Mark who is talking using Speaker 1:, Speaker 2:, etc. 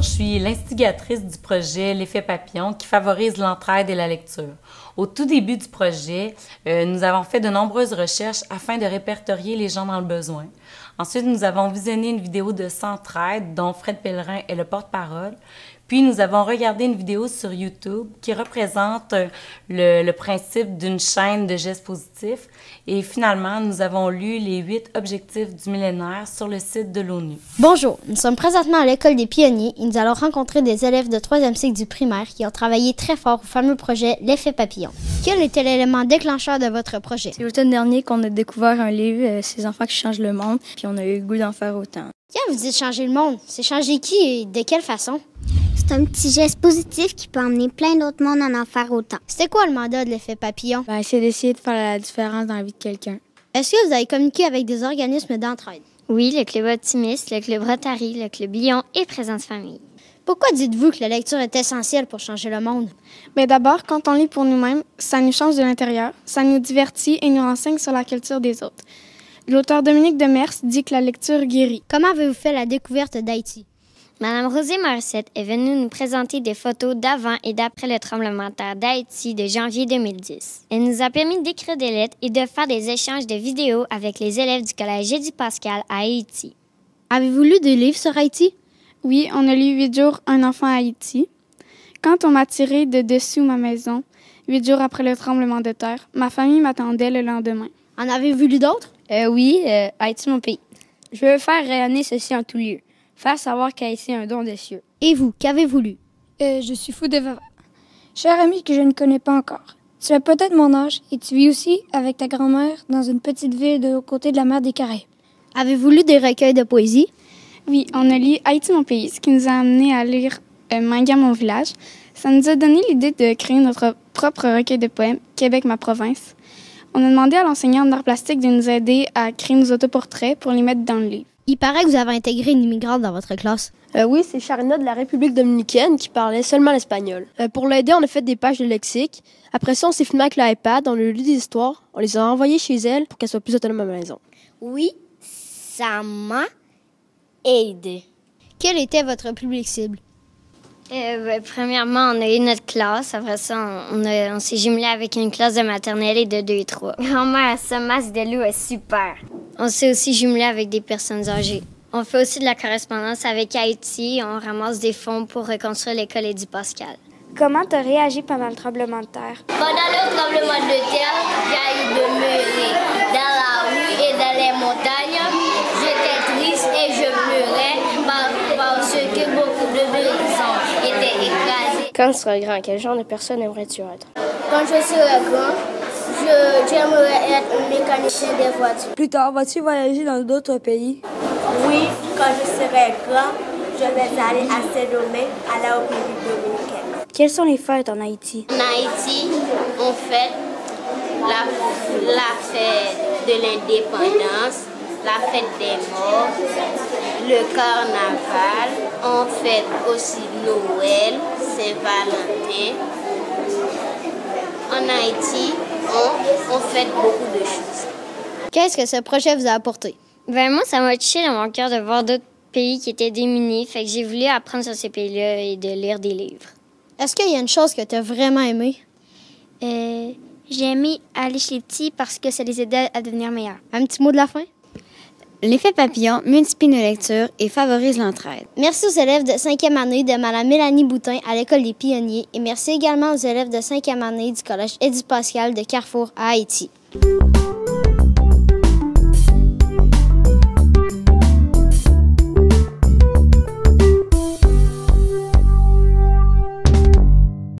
Speaker 1: je suis l'instigatrice du projet L'effet papillon qui favorise l'entraide et la lecture. Au tout début du projet, nous avons fait de nombreuses recherches afin de répertorier les gens dans le besoin. Ensuite, nous avons visionné une vidéo de Centraide dont Fred Pellerin est le porte-parole. Puis, nous avons regardé une vidéo sur YouTube qui représente le principe d'une chaîne de gestes positifs. Et finalement, nous avons lu les 8 objectifs du millénaire sur le site de l'ONU.
Speaker 2: Bonjour, nous sommes présentement à l'École des pionniers et nous allons rencontrer des élèves de 3e cycle du primaire qui ont travaillé très fort au fameux projet L'effet papillon. Quel était l'élément déclencheur de votre projet?
Speaker 3: C'est l'automne dernier qu'on a découvert un livre, Ces enfants qui changent le monde, puis on a eu le goût d'en faire autant.
Speaker 2: Quand vous dites changer le monde, c'est changer qui et de quelle façon?
Speaker 4: C'est un petit geste positif qui peut emmener plein d'autres mondes à en faire autant.
Speaker 2: C'était quoi le mandat de l'effet papillon?
Speaker 3: C'est d'essayer de faire la différence dans la vie de quelqu'un.
Speaker 2: Est-ce que vous avez communiqué avec des organismes d'entraide?
Speaker 4: Oui, le Club Optimiste, le Club Rotary, le Club Lyon et Présence Famille.
Speaker 2: Pourquoi dites-vous que la lecture est essentielle pour changer le monde?
Speaker 3: D'abord, quand on lit pour nous-mêmes, ça nous change de l'intérieur, ça nous divertit et nous renseigne sur la culture des autres. L'auteur Dominique Demers dit que la lecture guérit.
Speaker 2: Comment avez-vous fait la découverte d'Haïti?
Speaker 4: Madame Rosée Morissette est venue nous présenter des photos d'avant et d'après le tremblement de terre d'Haïti de janvier 2010. Elle nous a permis d'écrire des lettres et de faire des échanges de vidéos avec les élèves du collège Édith-Pascal à Haïti.
Speaker 2: Avez-vous lu des livres sur Haïti?
Speaker 3: Oui, on a lu 8 jours, un enfant à Haïti. Quand on m'a tiré de dessous ma maison, 8 jours après le tremblement de terre, ma famille m'attendait le lendemain.
Speaker 2: En avez-vous lu d'autres?
Speaker 5: Oui, Haïti, mon pays. Je veux faire rayonner ceci en tout lieu. Faire savoir qu'Haïti est un don des cieux.
Speaker 2: Et vous, qu'avez-vous lu?
Speaker 6: Je suis fou de Vava. Cher ami que je ne connais pas encore, tu as peut-être mon âge et tu vis aussi avec ta grand-mère dans une petite ville de l'autre côté de la mer des Caraïbes.
Speaker 2: Avez-vous lu des recueils de poésie?
Speaker 3: Oui, on a lu Haïti, mon pays, ce qui nous a amené à lire Manga, mon village. Ça nous a donné l'idée de créer notre propre recueil de poèmes, Québec, ma province. On a demandé à l'enseignante d'art plastique de nous aider à créer nos autoportraits pour les mettre dans le livre.
Speaker 2: Il paraît que vous avez intégré une immigrante dans votre classe.
Speaker 7: Oui, c'est Charina de la République dominicaine qui parlait seulement l'espagnol. Pour l'aider, on a fait des pages de lexique. Après ça, on s'est filmé avec l'iPad, on a lu des histoires, on les a envoyées chez elle pour qu'elle soit plus autonome à la maison.
Speaker 4: Oui, ça m'a aidé.
Speaker 2: Quel était votre public cible?
Speaker 4: Premièrement, on a eu notre classe. Après ça, on s'est jumelé avec une classe de maternelle et de 2 et 3. Grand-mère, ce masque de loup est super. On s'est aussi jumelé avec des personnes âgées. On fait aussi de la correspondance avec Haïti. On ramasse des fonds pour reconstruire l'école Édith-Pascal.
Speaker 6: Comment tu as réagi pendant le tremblement de terre?
Speaker 4: Pendant le tremblement de terre, j'ai demeuré dans la rue et dans les montagnes. J'étais triste et je pleurais parce que beaucoup de maisons étaient écrasées.
Speaker 5: Quand tu seras grand, quel genre de personne aimerais-tu être?
Speaker 4: Quand je serai grand, j'aimerais être un mécanicien des voitures.
Speaker 6: Plus tard, vas-tu voyager dans d'autres pays?
Speaker 8: Oui, quand je serai grand, je vais aller à Saint-Domingue, à la République dominicaine.
Speaker 6: Quelles sont les fêtes en Haïti?
Speaker 4: En Haïti, on fête la fête de l'indépendance, la fête des morts, le carnaval. On fête aussi Noël, Saint-Valentin. En Haïti, on fête beaucoup de choses.
Speaker 2: Qu'est-ce que ce projet vous a apporté?
Speaker 4: Moi, ça m'a touché dans mon cœur de voir d'autres pays qui étaient démunis. Fait que j'ai voulu apprendre sur ces pays-là et de lire des livres.
Speaker 2: Est-ce qu'il y a une chose que tu as vraiment aimée?
Speaker 4: J'ai aimé aller chez les petits parce que ça les aidait à devenir meilleurs.
Speaker 2: Un petit mot de la fin?
Speaker 5: L'effet papillon multiplie nos lectures et favorise l'entraide.
Speaker 2: Merci aux élèves de 5e année de Mme Mélanie Boutin à l'École des pionniers et merci également aux élèves de 5e année du Collège Édith-Pascal de Carrefour à Haïti.